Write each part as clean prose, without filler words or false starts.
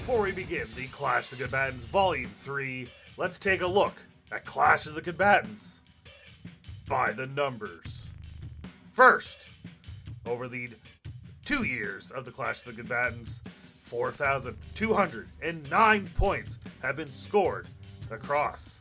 Before we begin the Clash of the Combatants Volume 3, let's take a look at Clash of the Combatants by the numbers. First, over the 2 years of the Clash of the Combatants, 4,209 points have been scored across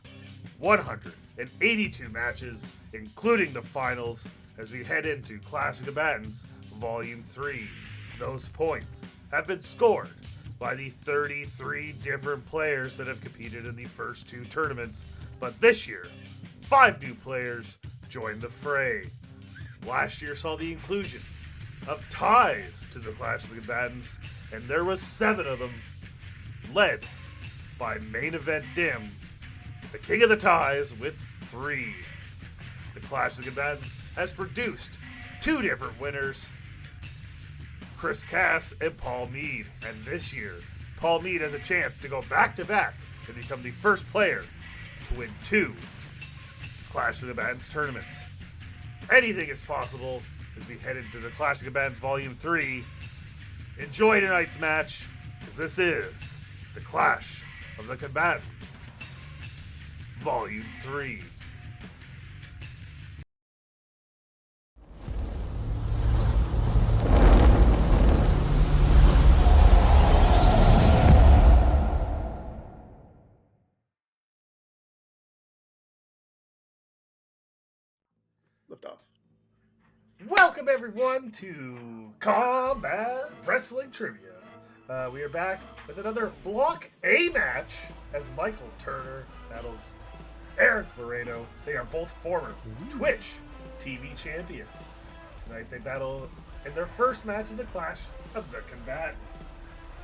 182 matches, including the finals, as we head into Clash of Combatants Volume 3. Those points have been scored by the 33 different players that have competed in the first two tournaments, but this year, 5 new players joined the fray. Last year saw the inclusion of ties to the Clash of the Combatants, and there was 7 of them, led by Main Event Dim, the king of the ties, with 3. The Clash of the Combatants has produced 2 different winners, Chris Cass and Paul Mead, and this year, Paul Mead has a chance to go back-to-back and become the first player to win 2 Clash of the Combatants tournaments. Anything is possible as we head into the Clash of the Combatants Volume 3. Enjoy tonight's match, because this is the Clash of the Combatants Volume 3. Liftoff. Welcome everyone to Combat Wrestling Trivia. We are back with another Block A match as Michael Turner battles Erick Moreno. They are both former Twitch TV champions. Tonight they battle in their first match of the Clash of the Combatants.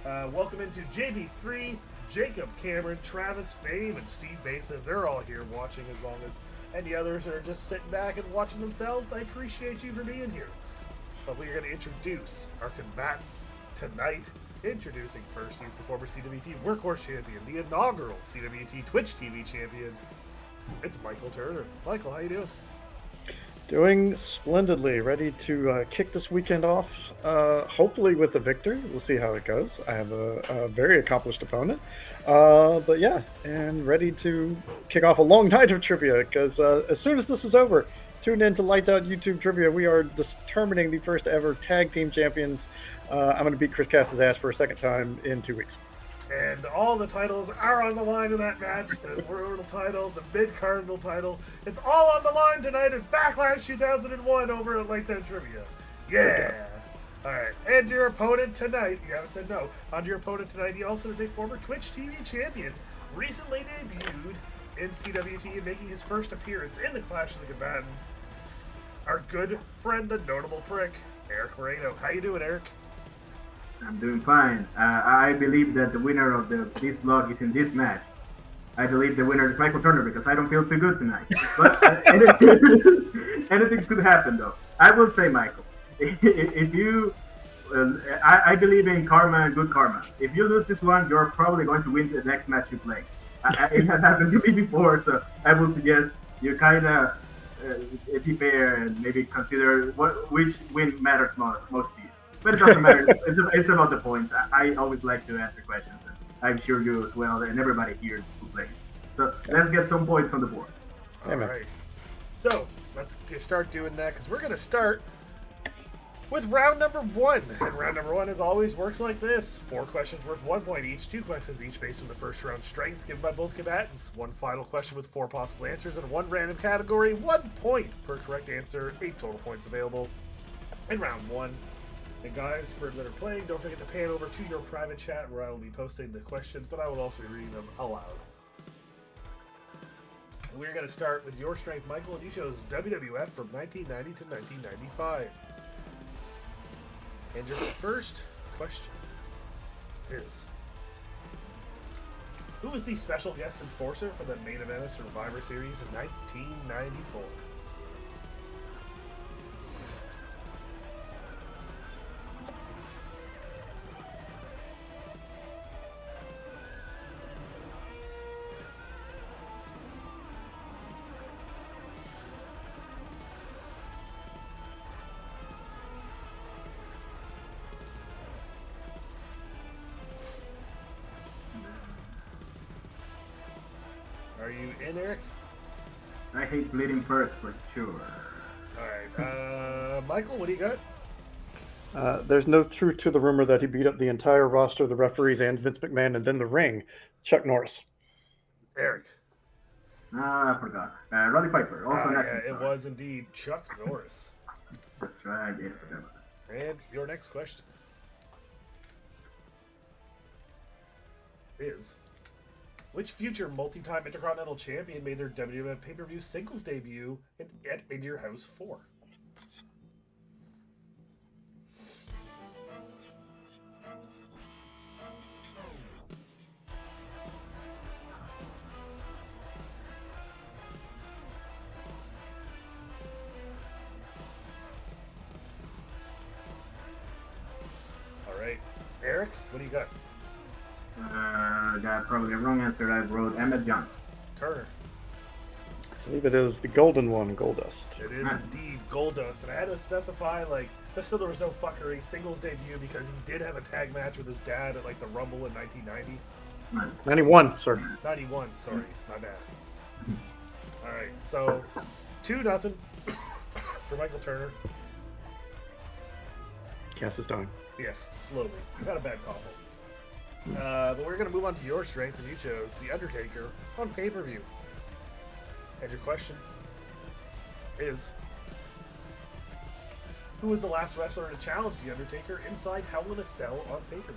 Welcome into JB3, Jacob Cameron, Travis Fame, and Steve Mesa. They're all here watching, as long as any others are just sitting back and watching themselves. I appreciate you for being here. But we are going to introduce our combatants tonight. Introducing first, he's the former CWT Workhorse Champion, the inaugural CWT Twitch TV Champion. It's Michael Turner. Michael, how you doing? Doing splendidly. Ready to kick this weekend off, hopefully with a victory. We'll see how it goes. I have a very accomplished opponent. But yeah, and ready to kick off a long night of trivia, because as soon as this is over, tune in to Lights Out YouTube Trivia. We are determining the first ever tag team champions. I'm going to beat Chris Cass's ass for a second time in 2 weeks. And all the titles are on the line in that match. The World title, the Mid-Cardinal title. It's all on the line tonight. It's Backlash 2001 over at Lights Out Trivia. Yeah! Alright, and your opponent tonight, you haven't said no, on your opponent tonight, he also is a former Twitch TV champion, recently debuted in CWT and making his first appearance in the Clash of the Combatants. Our good friend, the notable prick, Erick Moreno. How you doing, Erick? I'm doing fine. I believe that the winner of this vlog is in this match. I believe the winner is Michael Turner, because I don't feel too good tonight. But anything could happen, though. I will say, Michael, if you, I believe in karma and good karma. If you lose this one, you're probably going to win the next match you play. It has happened to me before, so I will suggest you kind of be fair and maybe consider which win matters most to you. But it doesn't matter. It's about the points. I always like to answer questions, and I'm sure you as well, and everybody here who plays. So let's get some points on the board. All right. So let's start doing that, because we're going to start with round number 1. And round number 1, as always, works like this. 4 questions worth 1 point each, 2 questions each based on the first round strengths given by both combatants. 1 final question with 4 possible answers, and 1 random category. 1 point per correct answer. 8 total points available in round 1. And guys, for that are playing, don't forget to pan over to your private chat where I will be posting the questions, but I will also be reading them aloud. We're going to start with your strength, Michael, and you chose WWF from 1990 to 1995. And your first question is, who was the special guest enforcer for the main event of Survivor Series in 1994? Are you in, Eric? I hate bleeding first for sure. Alright. Michael, what do you got? There's no truth to the rumor that he beat up the entire roster, the referees, and Vince McMahon, and then the ring. Chuck Norris. Eric. I forgot. Roddy Piper. Also It was indeed Chuck Norris. That's right. I did forget. And your next question is, which future multi-time Intercontinental Champion made their WWF pay-per-view singles debut in Your House 4? Alright. Eric, what do you got? That's probably a wrong answer. I wrote Emmett Johnson. Turner. I believe it is the golden one, Goldust. It is indeed Goldust, and I had to specify, like, just so there was no fuckery, singles debut, because he did have a tag match with his dad at, like, the Rumble in 1990. 91, sir. 91, sorry, my bad. Alright, so 2-0 for Michael Turner. Cass is dying. Yes, slowly. I've had a bad cough. But we're going to move on to your strengths, and you chose The Undertaker on pay-per-view. And your question is, who was the last wrestler to challenge The Undertaker inside Hell in a Cell on pay-per-view?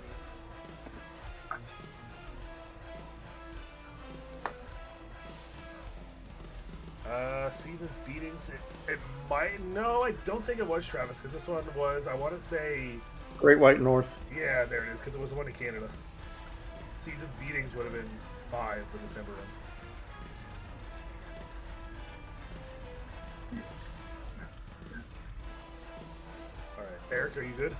Season's beatings. It might. No, I don't think it was Travis, because this one was, I want to say, Great White North. yeah, there it is, because it was the one in Canada. Season's beatings would have been 5 the December one. Alright, Eric, are you good?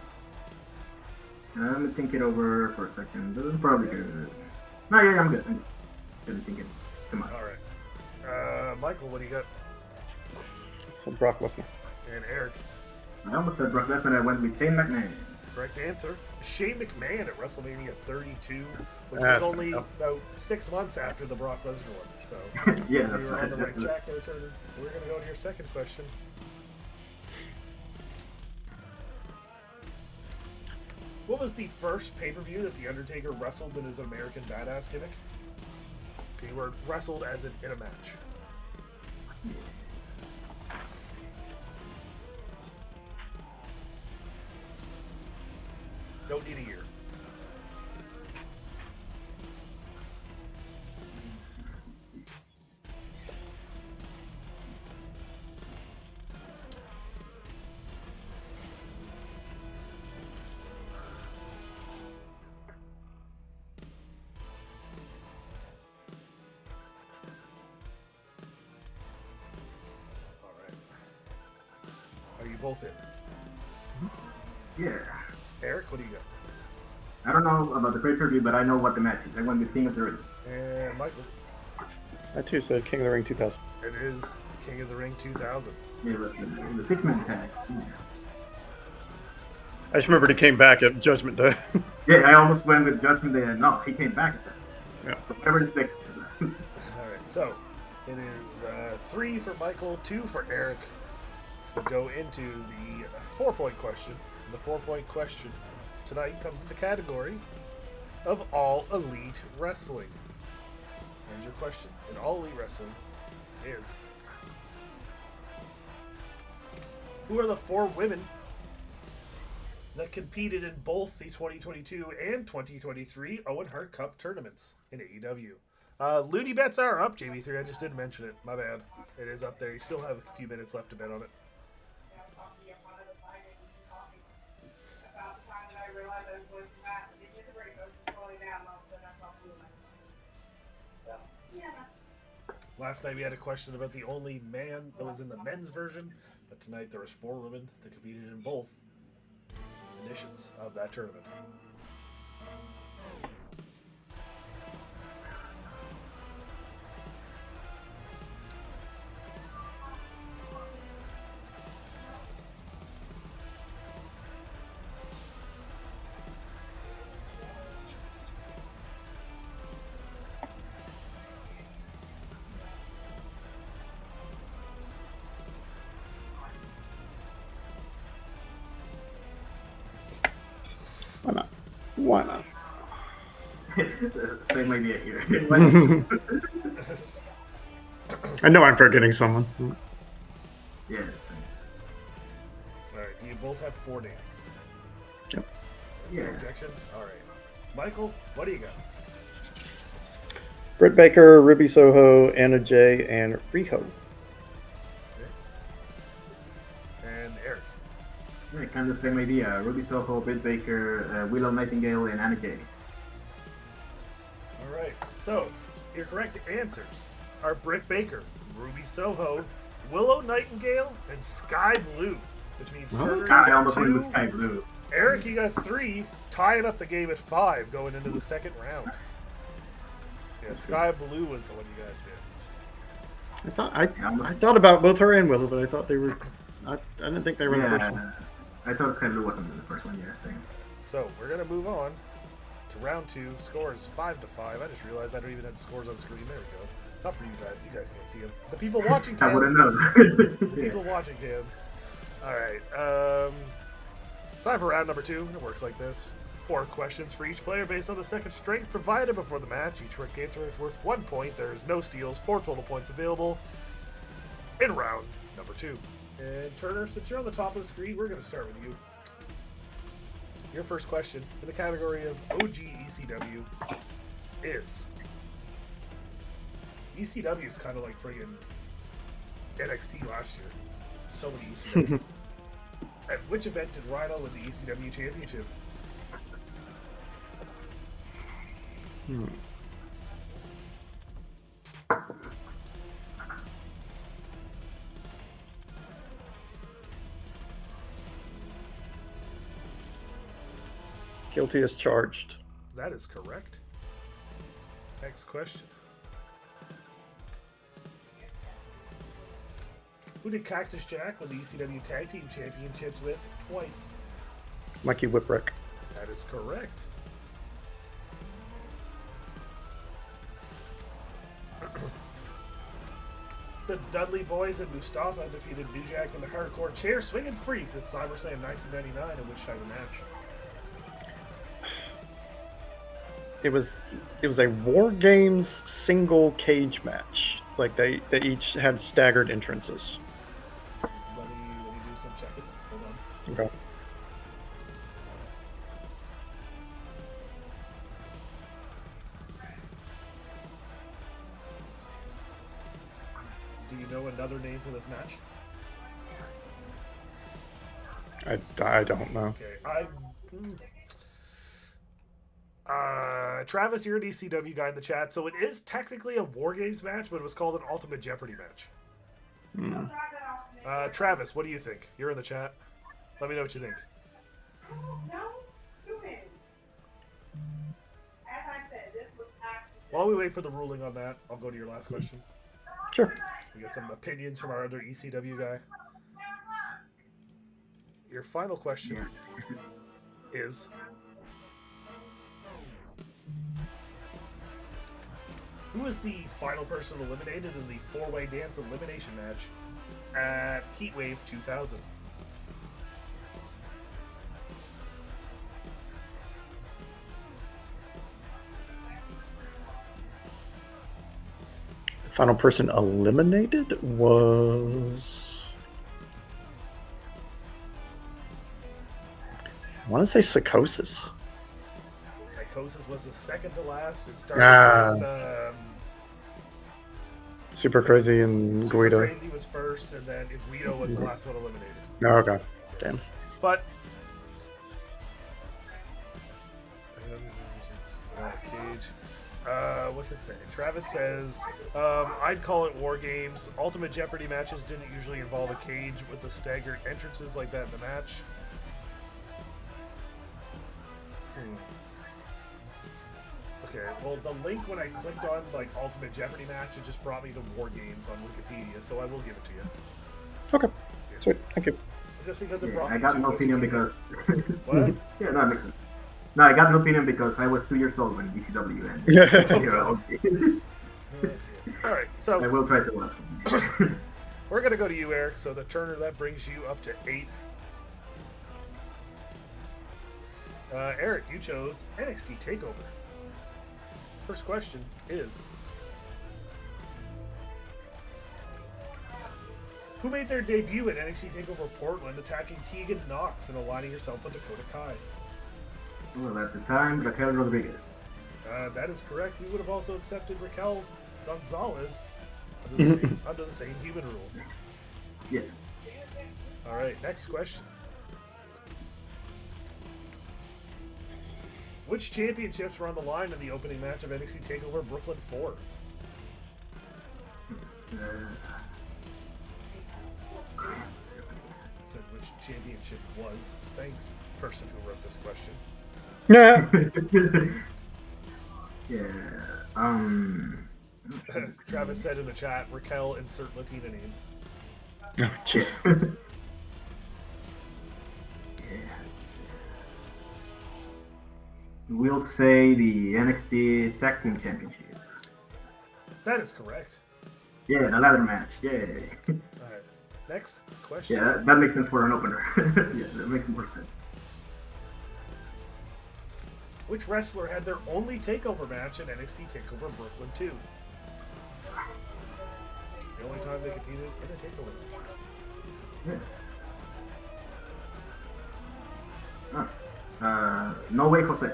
I'm gonna think it over for a second. This is probably good. No, yeah, I'm good. I'm good. Think it. Come on. Alright. Michael, what do you got? So Brock Lesnar. And Eric, I almost said Brock Lesnar. I went with Shane McMahon. correct answer. Shane McMahon at WrestleMania 32, which was only about 6 months after the Brock Lesnar one. So Yeah, we were on the right track there, Turner. We're going to go to your second question. What was the first pay-per-view that The Undertaker wrestled in his American Badass gimmick? He were wrestled as in a match. Don't need a year. All right. Are you both in? Yeah. Eric, what do you got? I don't know about the pay-per-view, but I know what the match is. I went with King of the Ring. And Michael. I too said King of the Ring 2000. It is King of the Ring 2000. It was the six-man tag. Yeah. I just remembered he came back at Judgment Day. Yeah, I almost went with Judgment Day. No, he came back at that. Yeah. So whatever the six. All right, so it is 3 for Michael, 2 for Eric. We go into the 4-point question. The 4-point question tonight comes in the category of All Elite Wrestling. And your question in All Elite Wrestling is, who are the 4 women that competed in both the 2022 and 2023 Owen Hart Cup tournaments in AEW? Looney bets are up, JB3. I just didn't mention it. My bad. It is up there. You still have a few minutes left to bet on it. Last night we had a question about the only man that was in the men's version, but tonight there was 4 women that competed in both editions of that tournament. Why not? Why not? Same idea here. I know I'm forgetting someone. Yeah. Alright, you both have 4 names. Yep. Yeah. Objections? Alright. Michael, what do you got? Britt Baker, Ruby Soho, Anna J, and Riho. Okay. And Eric. Yeah, kind of the same idea. Ruby Soho, Britt Baker, Willow Nightingale, and Anna Jay. Alright, so your correct answers are Britt Baker, Ruby Soho, Willow Nightingale, and Sky Blue, which means Turner I you almost got went 2. with Sky Blue. Eric, you got 3, tying up the game at 5 going into the second round. Yeah, Sky Blue was the one you guys missed. I thought about both her and Willow, but I thought they were. I didn't think they were in the first one. Yeah, I thought Sky Blue wasn't in the first one, yeah, same. So we're gonna move on to round 2. Scores 5-5. I just realized I don't even have scores on screen. There we go. Not for you guys. You guys can't see them. The people watching can. I wouldn't know. The people watching can. All right. It's time for round number 2. It works like this. 4 questions for each player based on the second strength provided before the match. Each correct answer is worth 1 point. There is no steals. 4 total points available in round number 2. And Turner, since you're on the top of the screen, we're going to start with you. Your first question in the category of OG ECW is... ECW is kind of like friggin' NXT last year. So many ECW. At which event did Rhino win the ECW championship? Guilty as charged. That is correct. Next question. Who did Cactus Jack win the ECW Tag Team Championships with twice? Mikey Whipwreck. That is correct. The Dudley Boys and Mustafa defeated New Jack and the Hardcore Chair Swinging Freaks at SummerSlam 1999 in which type of match? It was a War Games single cage match. Like they each had staggered entrances. Let me do some checking. Hold on. Okay. Do you know another name for this match? I don't know. Okay, Travis, you're an ECW guy in the chat, so it is technically a War Games match, but it was called an Ultimate Jeopardy match. Travis, what do you think? You're in the chat. Let me know what you think. While we wait for the ruling on that, I'll go to your last question. Sure. We got some opinions from our other ECW guy. Your final question is... Who was the final person eliminated in the 4-way dance elimination match at Heatwave 2000? The final person eliminated was... I want to say Psychosis. Psychosis was the second to last. It started with... Super Crazy and Super Guido. Crazy was first, and then Guido was the last one eliminated. Oh, okay. Damn. But... Cage. What's it say? Travis says, I'd call it War Games. Ultimate Jeopardy matches didn't usually involve a cage with the staggered entrances like that in the match. Okay, well, the link when I clicked on, like, Ultimate Jeopardy match, it just brought me to War Games on Wikipedia, so I will give it to you. Okay. Sweet. Thank you. Just because it brought me I got to no opinion because... What? Yeah, that makes sense. No, I got no opinion because I was 2 years old when DCW ended. Alright, so... I will try to watch. We're going to go to you, Eric, so the Turner, that brings you up to 8. Eric, you chose NXT TakeOver. First question is, who made their debut at NXT TakeOver Portland, attacking Tegan Knox and aligning herself with Dakota Kai? Well, at the time, Raquel Rodriguez. That is correct. We would have also accepted Raquel Gonzalez under the same human rule. Yeah. All right, next question. Which championships were on the line in the opening match of NXT TakeOver Brooklyn 4? Said which championship was. Thanks, person who wrote this question. Yeah. Travis said in the chat, Raquel, insert Latina name. Oh, jeez. We'll say the NXT Tag Team Championship. That is correct. Yeah, the ladder match. Yeah. All right. Next question. Yeah, that makes sense for an opener. Yeah, that makes more sense. Which wrestler had their only takeover match in NXT TakeOver Brooklyn 2? The only time they competed in a takeover match. Yeah. No Way Jose.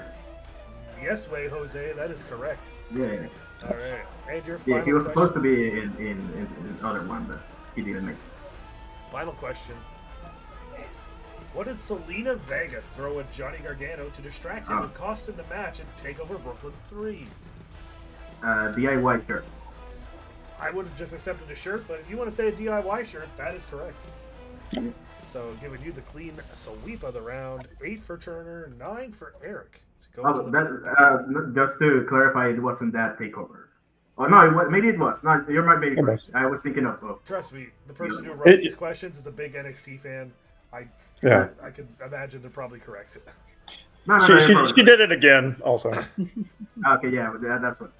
Yes, Way Jose, that is correct. Yeah. All right. And your final Yeah, he was question. supposed to be in other one, but he didn't make it. Final question. What did Selena Vega throw at Johnny Gargano to distract him and cost him the match in TakeOver Brooklyn 3? DIY shirt. I would have just accepted a shirt, but if you want to say a DIY shirt, that is correct. So giving you the clean sweep of the round. 8 for Turner, 9 for Eric. So go to the Just to clarify, it wasn't that takeover. Oh no, maybe it was. No, you're my baby. I was thinking of. Trust me, the person who wrote these questions is a big NXT fan. I could imagine they're probably correct. She did it again, also. Okay, yeah, that's what.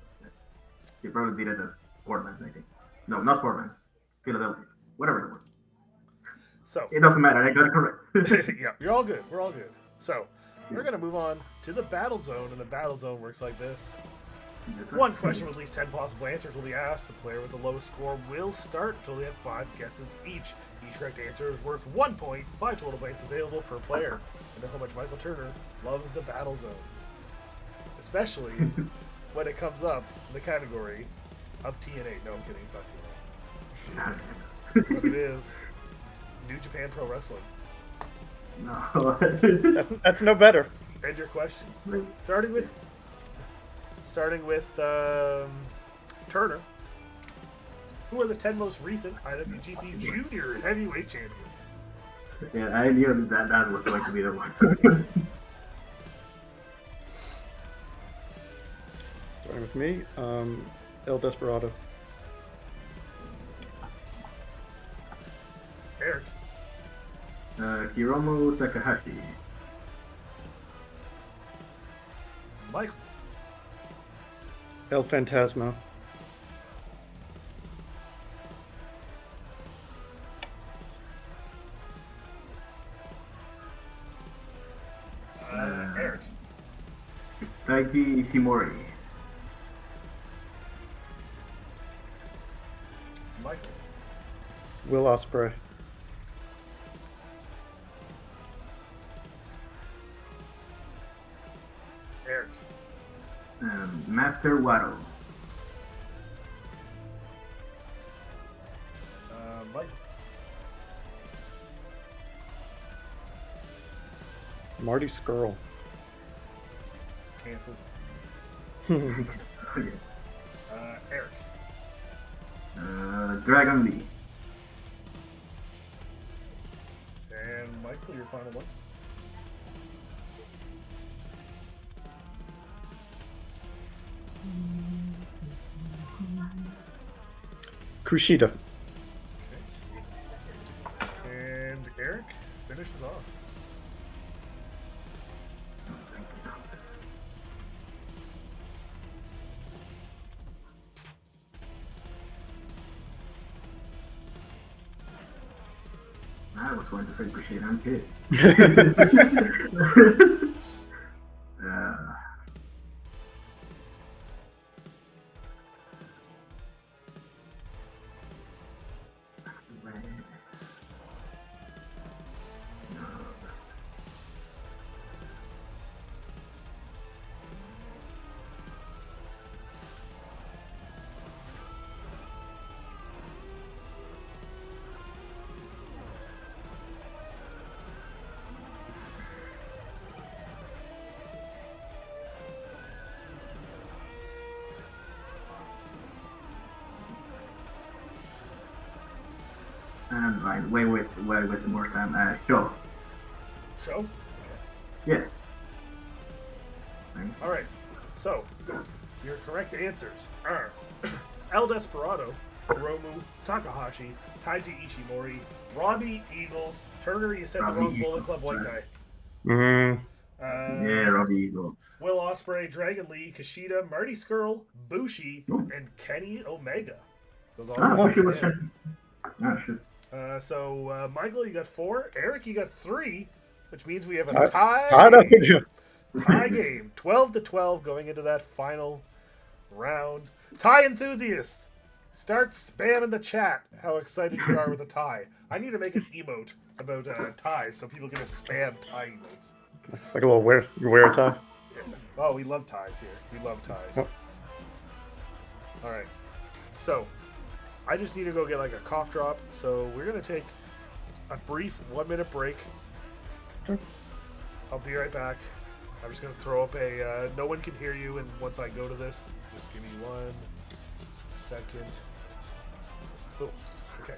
She probably did it at Portland, I think. No, not Portland. Philadelphia. Whatever it was. So it doesn't matter. I got it correct. Yeah, you're all good. We're all good. So we're going to move on to the Battle Zone, and the Battle Zone works like this. One question with at least 10 possible answers will be asked. The player with the lowest score will start until they have 5 guesses each. Each correct answer is worth 1 point, 5 total points available per player. I know how much Michael Turner loves the Battle Zone, especially when it comes up in the category of TNA. No, I'm kidding. It's not TNA. But it is New Japan Pro Wrestling. No. That's no better. And your question. Starting with Turner. Who are the 10 most recent IWGP Junior Heavyweight Champions? Yeah, I knew that was going to be the one. Starting with me, El Desperado. Eric. Hiromu Takahashi. Michael. El Fantasma. Eric. Taiki Ishimori. Michael. Will Ospreay. Eric. Master Waddle. Michael. Marty Skrull. Cancelled. Okay. Eric. Dragon Lee. And Michael, your final one. Kushida. Okay. And Eric finishes off. I was going to say Kushida. I'm kidding. And right, wait more time. Show. Show? Yes. All right. So, your correct answers are El Desperado, Hiromu, Takahashi, Taiji Ishimori, Robbie Eagles, Turner, you said Robbie the wrong Eagles, Bullet Club white right. guy. Mm-hmm. Yeah, Robbie Eagle. Will Ospreay, Dragon Lee, Kushida, Marty Skrull, Bushi, and Kenny Omega. Those all Oh, go she back was to him. shit. Michael, you got 4. Eric, you got 3, which means we have a Tied tie. up. Tie game. 12-12 going into that final round. Tie enthusiasts, start spamming the chat how excited you are with a tie. I need to make an emote about ties so people can just spam tie emotes. Like a little wear tie. Yeah. Oh, we love ties here. We love ties. Oh. All right. So, I just need to go get like a cough drop. So we're gonna take a brief 1-minute break. Sure. I'll be right back. I'm just gonna throw up a no one can hear you, and once I go to this, just give me 1 second. Oh, okay.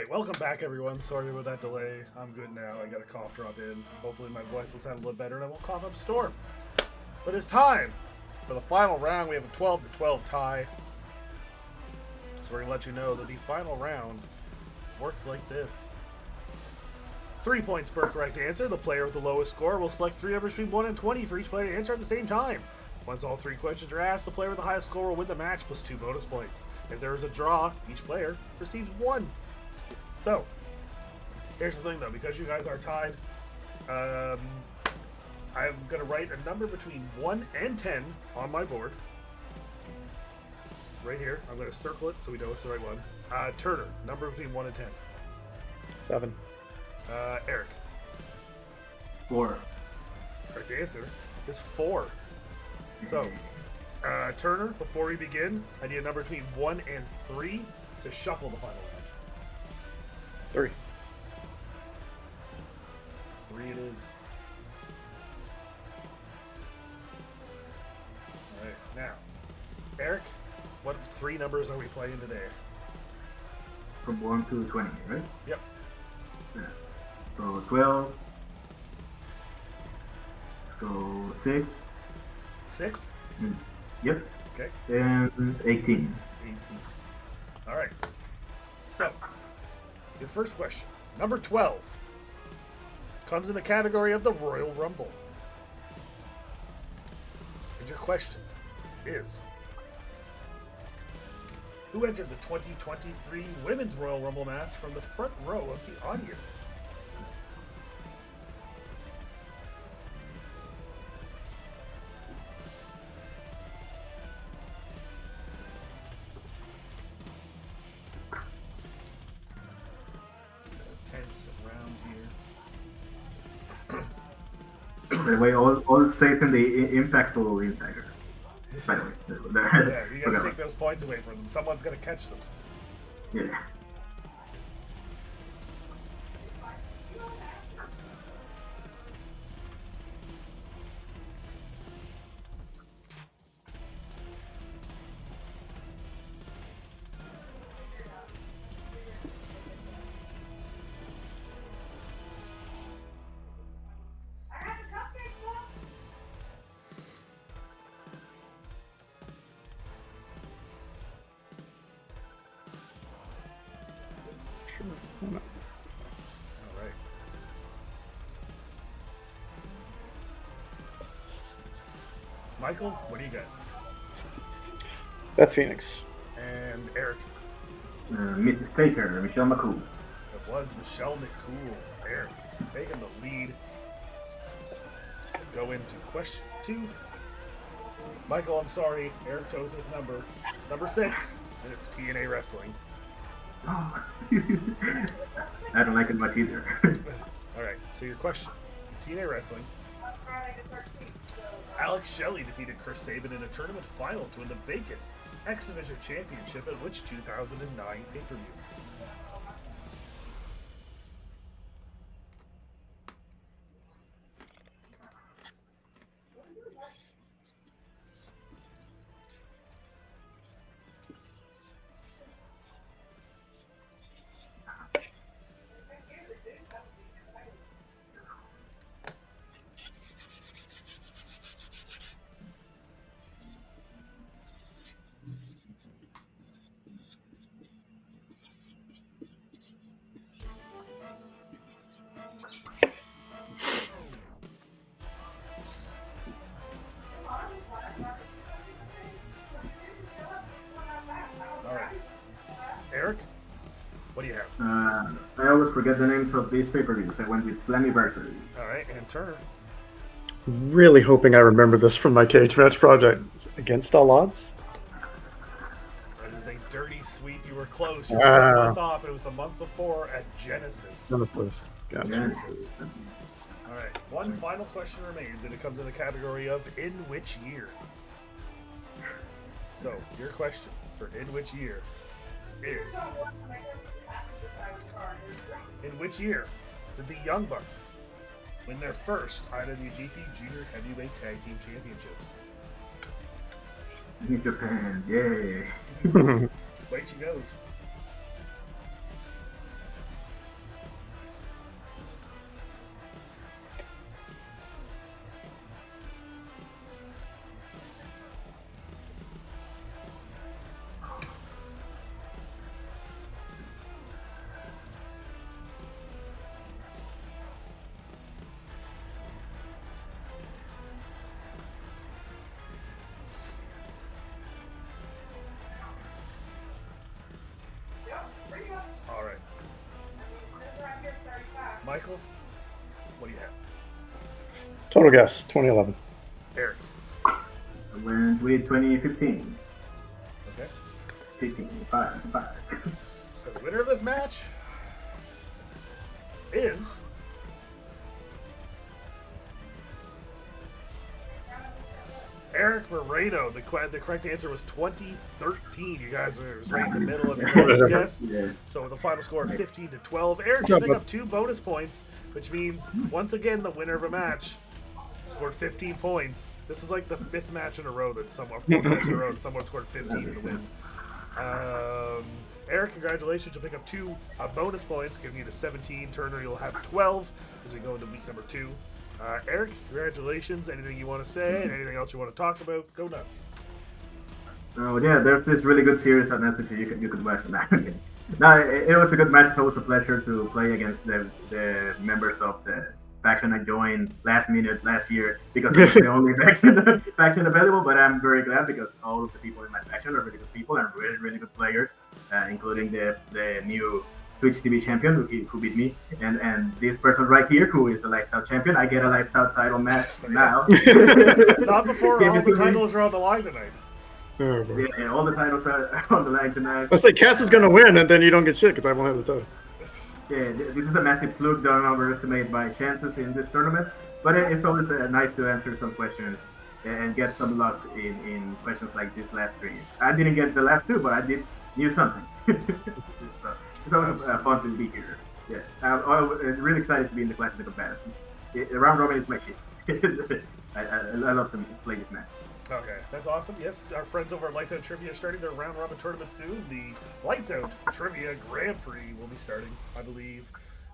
Welcome back, everyone. Sorry about that delay. I'm good now. I got a cough drop in. Hopefully my voice will sound a little better and I won't cough up a storm. But it's time for the final round. We have a 12-12 tie. So we're going to let you know that the final round works like this. 3 points per correct answer. The player with the lowest score will select 3 numbers between 1 and 20 for each player to answer at the same time. Once all 3 questions are asked, the player with the highest score will win the match plus 2 bonus points. If there is a draw, each player receives 1. So, here's the thing though, because you guys are tied, I'm going to write a number between 1 and 10 on my board. Right here. I'm going to circle it so we know it's the right one. Turner, number between 1 and 10. 7. Eric. 4. Correct answer is 4. So, Turner, before we begin, I need a number between 1 and 3 to shuffle the final round. 3. 3 it is. Alright, now, Eric, what 3 numbers are we playing today? From 1 to 20, right? Yep. Yeah. So 12, So 6. 6? Yep. Okay. And 18. 18. All right. So, your first question, number 12, comes in the category of the Royal Rumble. And your question is, who entered the 2023 Women's Royal Rumble match from the front row of the audience? Tense around here. By the way, all stays in the impactful insider. By the way. Yeah, you gotta take those points away from them. Someone's gonna catch them. Yeah. All right. Michael, what do you got? That's Phoenix. And Eric. Mrs. Taker, Michelle McCool. It was Michelle McCool. Eric taking the lead. To go into question 2. Michael, I'm sorry. Eric chose his number. It's number 6, and it's TNA Wrestling. Oh. I don't like it much either. All right, so your question. TNA Wrestling. Alex Shelley defeated Chris Sabin in a tournament final to win the vacant X Division Championship at which 2009 pay-per-view? All right. Eric, what do you have? I always forget the names of these pay-per-views. I went with Slammiversary. All right, and Turner. Really hoping I remember this from my cage match project. Against All Odds? That is a dirty sweep. You were close. You were 1 month off. It was the month before at Genesis. Gotcha. Genesis. All right. One final question remains, and it comes in the category of in which year. So, your question for in which year is, in which year did the Young Bucks win their first IWGP Junior Heavyweight Tag Team Championships? New Japan, yay. Way she goes. All right. Michael, what do you have? Total guess, 2011. Eric. I went with 2015. Okay. 15, 5. So the winner of this match is Eric Moreno. The correct answer was 2013. You guys are right in the middle of your bonus guess. Yeah. So with a final score of 15-12, Eric, you pick up 2 bonus points, which means once again the winner of a match scored 15 points. This was like the 5th match in a row that someone scored 15 to win. Eric, congratulations. You'll pick up 2 bonus points, giving you to 17. Turner, you'll have 12 as we go into week number 2. Erick, congratulations. Anything you want to say? And anything else you want to talk about? Go nuts. Oh yeah, there's this really good series on Netflix you could watch. No, it was a good match. It was a pleasure to play against the members of the faction I joined last minute last year because it was the only faction available. But I'm very glad because all of the people in my faction are really good people and really really good players, including the new Twitch TV champion who beat me, and this person right here who is the Lights Out champion. I get a Lights Out title match now. Not before all the titles are on the line tonight. Oh, Yeah, all the titles are on the line tonight. I say Cass is gonna win, and then you don't get shit because I won't have the title. Yeah, this is a massive fluke. Don't overestimate my chances in this tournament. But it's always nice to answer some questions and get some luck in questions like this last 3 years. I didn't get the last 2, but I did knew something. It's always fun to be here. Yeah, I'm really excited to be in the Classic comparison. Round robin is my shit. I love to play this match. Okay, that's awesome. Yes, our friends over at Lights Out Trivia are starting their round robin tournament soon. The Lights Out Trivia Grand Prix will be starting, I believe.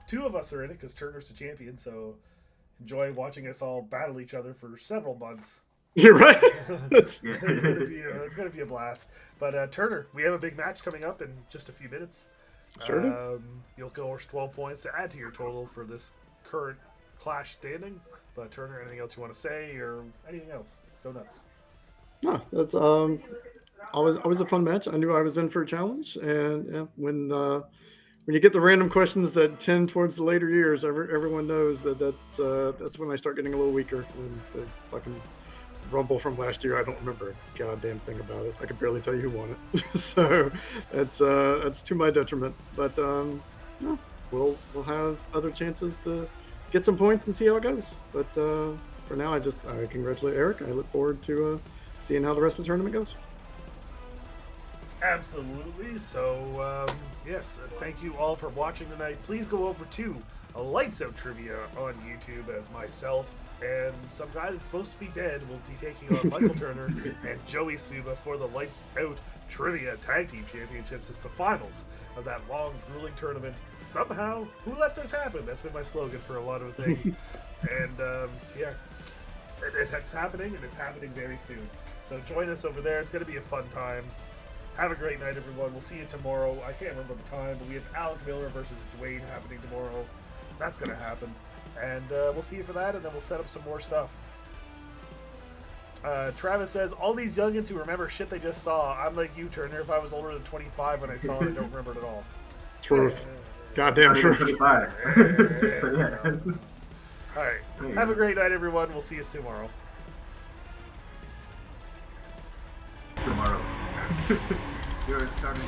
2 of us are in it because Turner's the champion, so enjoy watching us all battle each other for several months. You're right. It's gonna be a blast. But Turner, we have a big match coming up in just a few minutes. Sure. You'll go 12 points to add to your total for this current clash standing. But Turner, anything else you want to say or anything else? Go nuts. No, that's always a fun match. I knew I was in for a challenge, and yeah, when you get the random questions that tend towards the later years, everyone knows that's when I start getting a little weaker. And the fucking Rumble from last year, I don't remember a goddamn thing about it. I could barely tell you who won it, so that's to my detriment. But no, we'll have other chances to get some points and see how it goes. But for now, I congratulate Erick. I look forward to seeing how the rest of the tournament goes. Absolutely. So, yes, thank you all for watching tonight. Please go over to a Lights Out Trivia on YouTube as myself and some guy that's supposed to be dead will be taking on Michael Turner and Joey Suba for the Lights Out Trivia Tag Team Championships. It's the finals of that long, grueling tournament. Somehow, who let this happen? That's been my slogan for a lot of things. And, yeah, it's happening, and it's happening very soon. So join us over there. It's going to be a fun time. Have a great night, everyone. We'll see you tomorrow. I can't remember the time, but we have Alec Miller versus Dwayne happening tomorrow. That's going to happen. And we'll see you for that, and then we'll set up some more stuff. Travis says, all these youngins who remember shit they just saw. I'm like you, Turner. If I was older than 25 when I saw it, I don't remember it at all. Truth. Goddamn truth. 25. All right. Have a great night, everyone. We'll see you tomorrow. Tomorrow. You're starting.